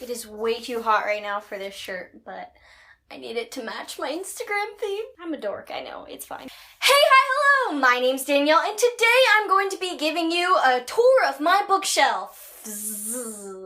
It is way too hot right now for this shirt, but I need it to match my Instagram theme. I'm a dork, I know, it's fine. Hey, hi, hello! My name's Danielle, and today I'm going to be giving you a tour of my bookshelf.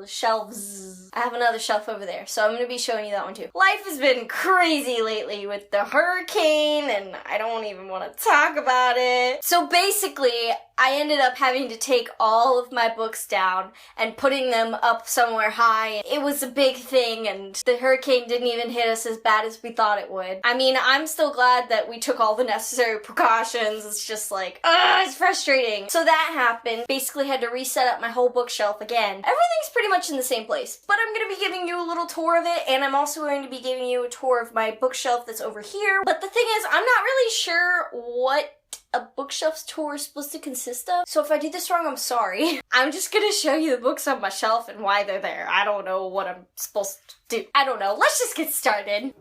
Shelves. I have another shelf over there, so I'm going to be showing you that one too. Life has been crazy lately with the hurricane, and I don't even want to talk about it. So basically, I ended up having to take all of my books down and putting them up somewhere high. It was a big thing, and the hurricane didn't even hit us as bad as we thought it would. I mean, I'm still glad that we took all the necessary precautions. It's just like, it's frustrating. So that happened. Basically had to reset up my whole bookshelf again. Everything's pretty much in the same place, but I'm going to be giving you a little tour of it, and I'm also going to be giving you a tour of my bookshelf that's over here. But the thing is, I'm not really sure what a bookshelf's tour is supposed to consist of, so if I do this wrong, I'm sorry. I'm just gonna show you the books on my shelf and why they're there. I don't know what I'm supposed to do. I don't know. Let's just get started.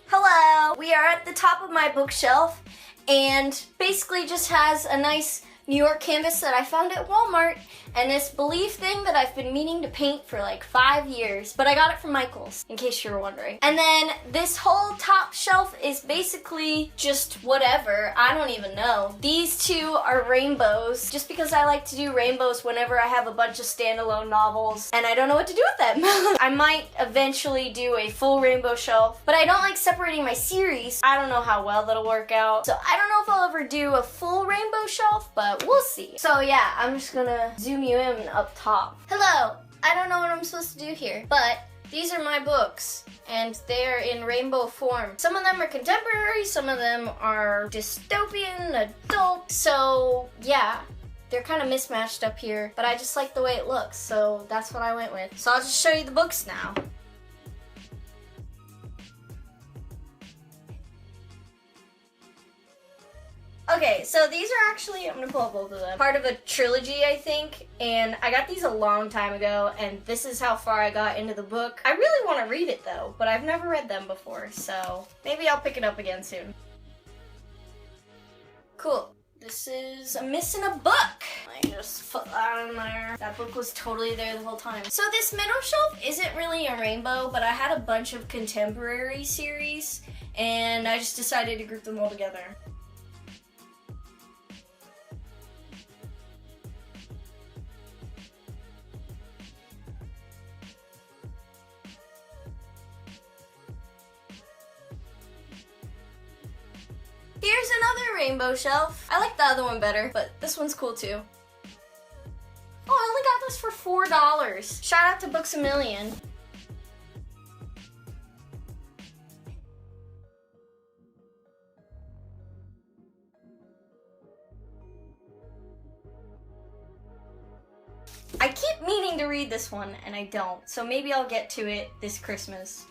Hello! We are at the top of my bookshelf, and basically just has a nice New York canvas that I found at Walmart, and this Believe thing that I've been meaning to paint for like 5 years, but I got it from Michaels, in case you were wondering. And then this whole top shelf is basically just whatever, I don't even know. These two are rainbows, just because I like to do rainbows whenever I have a bunch of standalone novels, and I don't know what to do with them. I might eventually do a full rainbow shelf, but I don't like separating my series. I don't know how well that'll work out, so I don't know if I'll ever do a full rainbow shelf, but we'll see. So yeah, I'm just gonna zoom you in up top. Hello! I don't know what I'm supposed to do here, but these are my books, and they're in rainbow form. Some of them are contemporary, some of them are dystopian, adult, so yeah. They're kind of mismatched up here, but I just like the way it looks, so that's what I went with. So I'll just show you the books now. Okay, so these are actually, I'm gonna pull up both of them, part of a trilogy, I think, and I got these a long time ago, and this is how far I got into the book. I really want to read it though, but I've never read them before, so maybe I'll pick it up again soon. Cool. This is Missing a Book. I just put that in there. That book was totally there the whole time. So this middle shelf isn't really a rainbow, but I had a bunch of contemporary series, and I just decided to group them all together. Here's another rainbow shelf. I like the other one better, but this one's cool too. Oh, I only got this for $4. Shout out to Books A Million. I keep meaning to read this one, and I don't, so maybe I'll get to it this Christmas.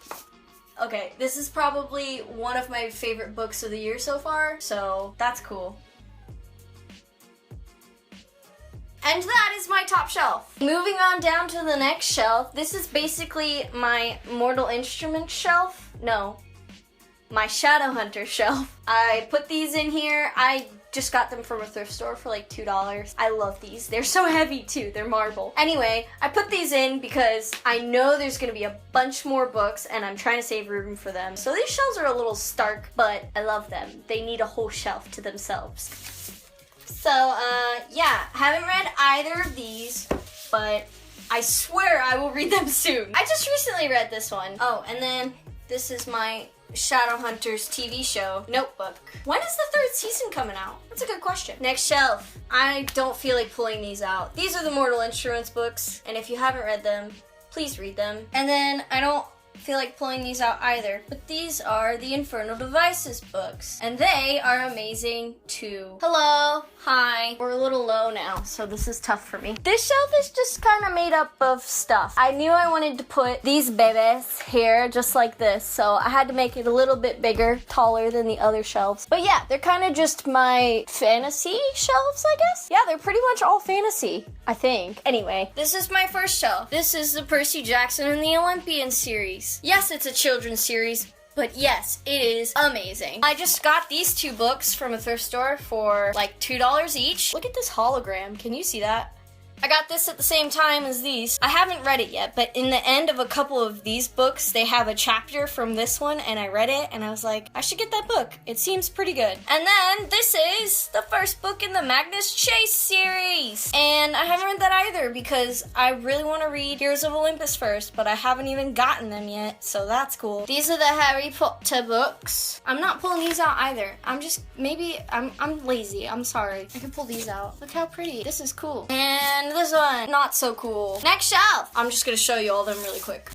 Okay, this is probably one of my favorite books of the year so far, so that's cool. And that is my top shelf. Moving on down to the next shelf, this is basically my Mortal Instruments shelf. No, my Shadowhunter shelf. I put these in here. I just got them from a thrift store for like $2. I love these. They're so heavy too. They're marble. Anyway, I put these in because I know there's gonna be a bunch more books and I'm trying to save room for them. So these shelves are a little stark, but I love them. They need a whole shelf to themselves. So, yeah, haven't read either of these, but I swear I will read them soon. I just recently read this one. Oh, and then this is my Shadowhunters TV show, Notebook. When is the 3rd season coming out? That's a good question. Next shelf. I don't feel like pulling these out. These are the Mortal Instruments books, and if you haven't read them, please read them. And then I don't feel like pulling these out either, but these are the Infernal Devices books, and they are amazing too. Hello, hi. We're a little low now, so this is tough for me. This shelf is just kind of made up of stuff. I knew I wanted to put these babies here just like this, so I had to make it a little bit bigger, taller than the other shelves. But yeah, they're kind of just my fantasy shelves, I guess. Yeah, they're pretty much all fantasy, I think. Anyway, this is my first shelf. This is the Percy Jackson and the Olympian series. Yes, it's a children's series, but yes, it is amazing. I just got these two books from a thrift store for like $2 each. Look at this hologram. Can you see that? I got this at the same time as these. I haven't read it yet, but in the end of a couple of these books, they have a chapter from this one, and I read it, and I was like, I should get that book. It seems pretty good. And then this is the first book in the Magnus Chase series. And I haven't read that either because I really want to read Heroes of Olympus first, but I haven't even gotten them yet, so that's cool. These are the Harry Potter books. I'm not pulling these out either. I'm lazy. I'm sorry. I can pull these out. Look how pretty. This is cool. And this one, not so cool. Next shelf. I'm just gonna show you all them really quick.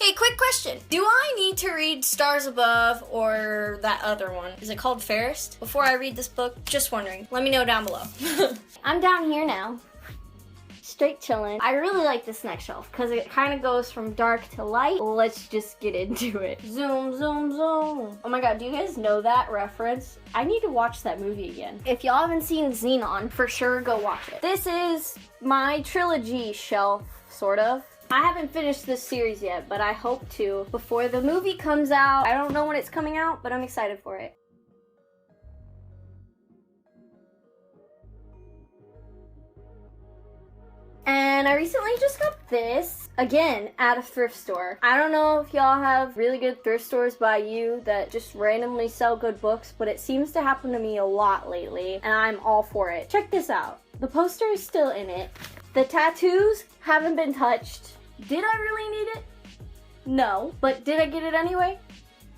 Hey, quick question. Do I need to read Stars Above or that other one? Is it called Fairest? Before I read this book, just wondering. Let me know down below. I'm down here now. Straight chilling. I really like this next shelf because it kind of goes from dark to light. Let's just get into it. Zoom, zoom, zoom. Oh my god, do you guys know that reference? I need to watch that movie again. If y'all haven't seen Xenon, for sure go watch it. This is my trilogy shelf, sort of. I haven't finished this series yet, but I hope to before the movie comes out. I don't know when it's coming out, but I'm excited for it. And I recently just got this, again, at a thrift store. I don't know if y'all have really good thrift stores by you that just randomly sell good books, but it seems to happen to me a lot lately, and I'm all for it. Check this out. The poster is still in it. The tattoos haven't been touched. Did I really need it? No. But did I get it anyway?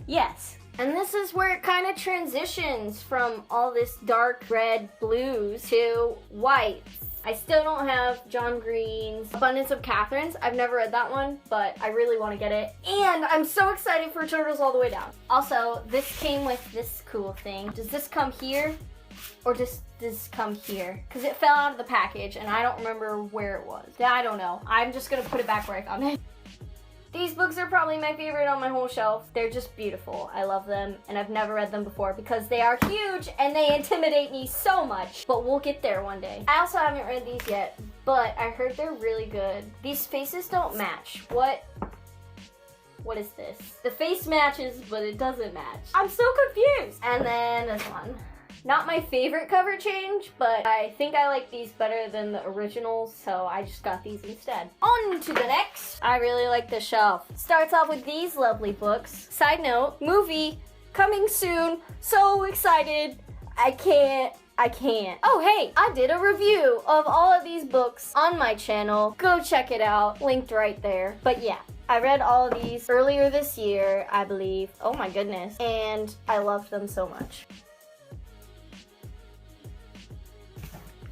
Yes. And this is where it kind of transitions from all this dark red blues to whites. I still don't have John Green's Abundance of Catherines. I've never read that one, but I really want to get it. And I'm so excited for Turtles All the Way Down. Also, this came with this cool thing. Does this come here? Or does this come here? Because it fell out of the package and I don't remember where it was. I don't know. I'm just gonna put it back where I found it. These books are probably my favorite on my whole shelf. They're just beautiful. I love them and I've never read them before because they are huge and they intimidate me so much. But we'll get there one day. I also haven't read these yet, but I heard they're really good. These faces don't match. What is this? The face matches, but it doesn't match. I'm so confused. And then this one. Not my favorite cover change, but I think I like these better than the originals, so I just got these instead. On to the next. I really like this shelf. Starts off with these lovely books. Side note, movie coming soon. So excited. I can't. Oh, hey, I did a review of all of these books on my channel. Go check it out. Linked right there. But yeah. I read all of these earlier this year, I believe. Oh my goodness. And I loved them so much.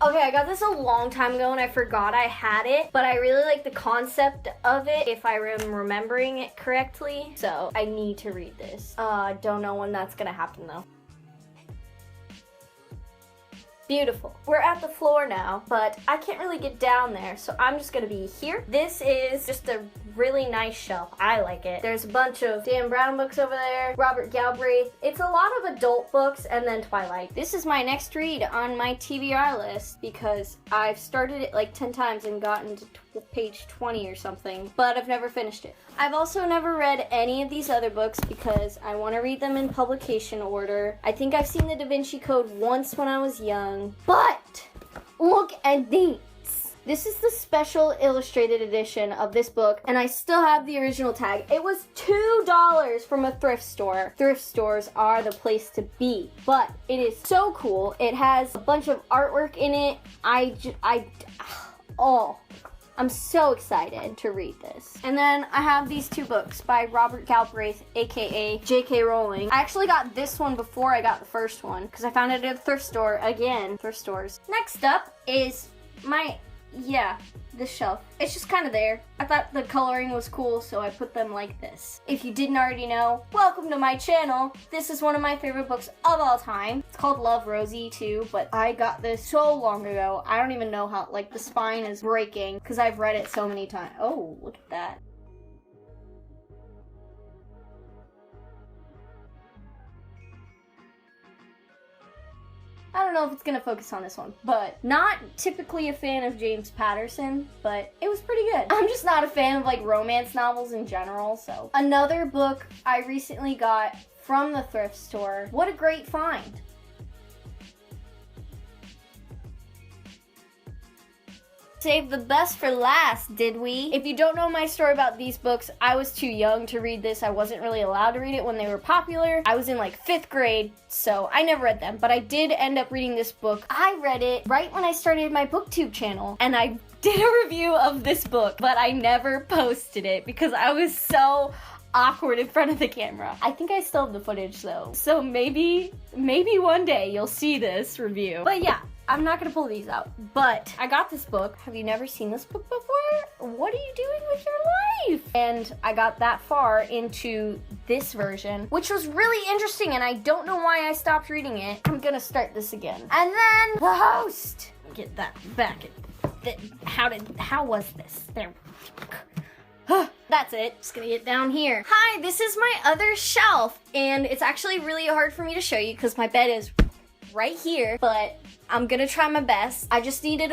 Okay, I got this a long time ago and I forgot I had it, but I really like the concept of it if I am remembering it correctly. So I need to read this. I don't know when that's gonna happen though. Beautiful. We're at the floor now, but I can't really get down there, so I'm just gonna be here. This is just a really nice shelf. I like it. There's a bunch of Dan Brown books over there, Robert Galbraith. It's a lot of adult books and then Twilight. This is my next read on my TBR list because I've started it like 10 times and gotten to page 20 or something, but I've never finished it. I've also never read any of these other books because I want to read them in publication order. I think I've seen the Da Vinci Code once when I was young, but look at these. This is the special illustrated edition of this book, and I still have the original tag. It was $2 from a thrift store. Thrift stores are the place to be, but it is so cool. It has a bunch of artwork in it. I'm so excited to read this. And then I have these two books by Robert Galbraith, aka J.K. Rowling. I actually got this one before I got the first one because I found it at a thrift store. Again, thrift stores. Next up is this shelf. It's just kind of there. I thought the coloring was cool, so I put them like this. If you didn't already know, welcome to my channel. This is one of my favorite books of all time. It's called Love, Rosie too, but I got this so long ago. I don't even know how, like, the spine is breaking because I've read it so many times. Oh, look at that. I don't know if it's gonna focus on this one, but not typically a fan of James Patterson, but it was pretty good. I'm just not a fan of like romance novels in general, so. Another book I recently got from the thrift store. What a great find. Saved the best for last, did we? If you don't know my story about these books, I was too young to read this. I wasn't really allowed to read it when they were popular. I was in like 5th grade, so I never read them, but I did end up reading this book. I read it right when I started my BookTube channel, and I did a review of this book, but I never posted it because I was so awkward in front of the camera. I think I still have the footage though, so maybe one day you'll see this review. But yeah, I'm not gonna pull these out, but I got this book. Have you never seen this book before? What are you doing with your life? And I got that far into this version, which was really interesting, and I don't know why I stopped reading it. I'm gonna start this again. And then the host. Get that back. How was this? There. That's it. Just gonna get down here. Hi, this is my other shelf, and it's actually really hard for me to show you because my bed is right here, but I'm gonna try my best. I just needed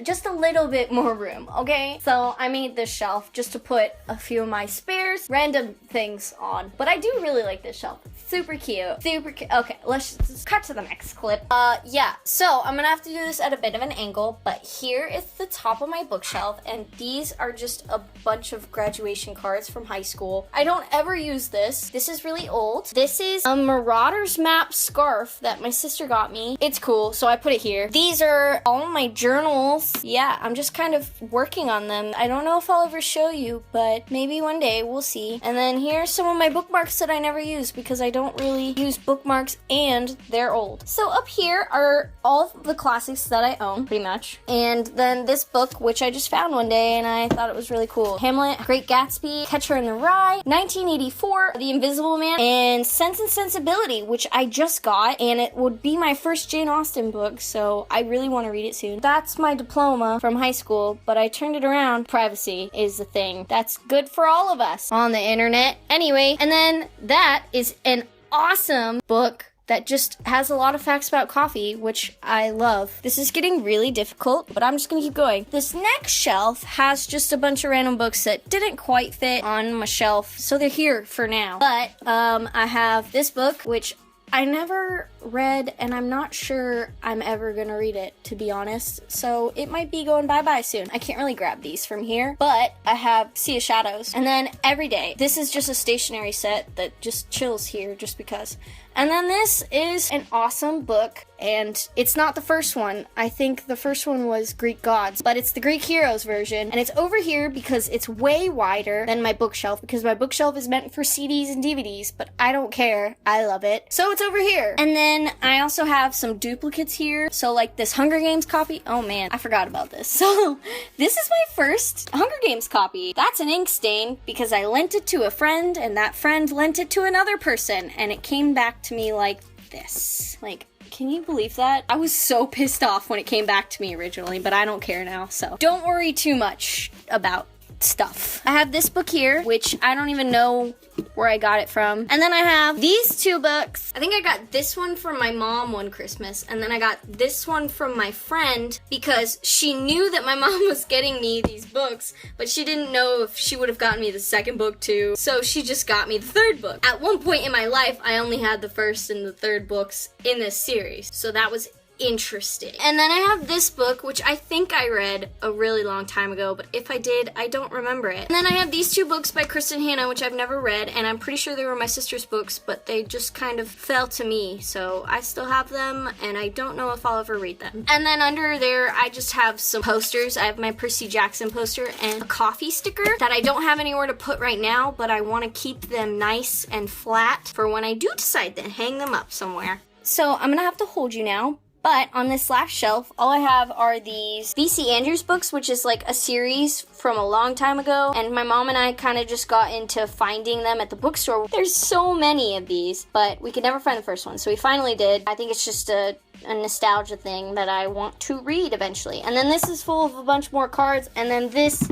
just a little bit more room, okay? So I made this shelf just to put a few of my spares, random things on. But I do really like this shelf. Super cute. Okay, let's just cut to the next clip. Yeah, so I'm gonna have to do this at a bit of an angle, but here is the top of my bookshelf, and these are just a bunch of graduation cards from high school. I don't ever use this. This is really old. This is a Marauders map scarf that my sister got me. It's cool, so I put it here. These are all my journals. Yeah, I'm just kind of working on them. I don't know if I'll ever show you, but maybe one day, we'll see. And then here's some of my bookmarks that I never use because I don't really use bookmarks and they're old. So up here are all of the classics that I own, pretty much. And then this book, which I just found one day and I thought it was really cool. Hamlet, Great Gatsby, Catcher in the Rye, 1984, The Invisible Man, and Sense and Sensibility, which I just got, and it would be my first Jane Austen book, so I really want to read it soon. That's my diploma from high school, but I turned it around. Privacy is the thing. That's good for all of us on the internet. Anyway, and then that is an awesome book that just has a lot of facts about coffee, which I love. This is getting really difficult, but I'm just gonna keep going. This next shelf has just a bunch of random books that didn't quite fit on my shelf, so they're here for now. But I have this book, which I never read, and I'm not sure I'm ever gonna read it, to be honest. So it might be going bye-bye soon. I can't really grab these from here, but I have Sea of Shadows. And then Every Day. This is just a stationery set that just chills here just because. And then this is an awesome book, and it's not the first one. I think the first one was Greek Gods, but it's the Greek Heroes version, and it's over here because it's way wider than my bookshelf, because my bookshelf is meant for CDs and DVDs, but I don't care. I love it. So it's over here. And then I also have some duplicates here. So like this Hunger Games copy. Oh man, I forgot about this. So this is my first Hunger Games copy. That's an ink stain because I lent it to a friend, and that friend lent it to another person, and it came back to me like this. Like, can you believe that? I was so pissed off when it came back to me originally, but I don't care now, so don't worry too much about stuff. I have this book here, which I don't even know where I got it from. And then I have these two books. I think I got this one from my mom one Christmas, and then I got this one from my friend because she knew that my mom was getting me these books, but she didn't know if she would have gotten me the second book too, so she just got me the third book. At one point in my life, I only had the first and the third books in this series, so that was interesting. And then I have this book, which I think I read a really long time ago, but if I did, I don't remember it. And then I have these two books by Kristen Hanna, which I've never read, and I'm pretty sure they were my sister's books, but they just kind of fell to me, so I still have them, and I don't know if I'll ever read them. And then under there, I just have some posters. I have my Percy Jackson poster and a coffee sticker that I don't have anywhere to put right now, but I want to keep them nice and flat for when I do decide to hang them up somewhere. So I'm gonna have to hold you now. But on this last shelf, all I have are these V.C. Andrews books, which is like a series from a long time ago. And my mom and I kind of just got into finding them at the bookstore. There's so many of these, but we could never find the first one. So we finally did. I think it's just a nostalgia thing that I want to read eventually. And then this is full of a bunch more cards. And then this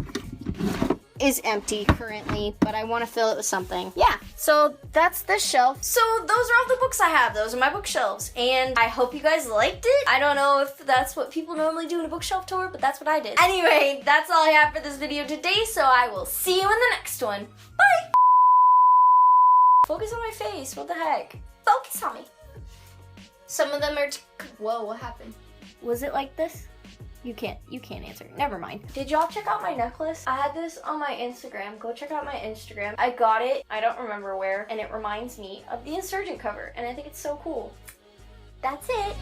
is empty currently, but I want to fill it with something. Yeah, so that's the shelf. So those are all the books I have. Those are my bookshelves, and I hope you guys liked it. I don't know if that's what people normally do in a bookshelf tour, but that's what I did. Anyway, that's all I have for this video today, so I will see you in the next one. Bye! Focus on my face, what the heck? Focus on me. Some of them are whoa, what happened? Was it like this? You can't answer. Never mind. Did y'all check out my necklace? I had this on my Instagram. Go check out my Instagram. I got it, I don't remember where, and it reminds me of the Insurgent cover, and I think it's so cool. That's it.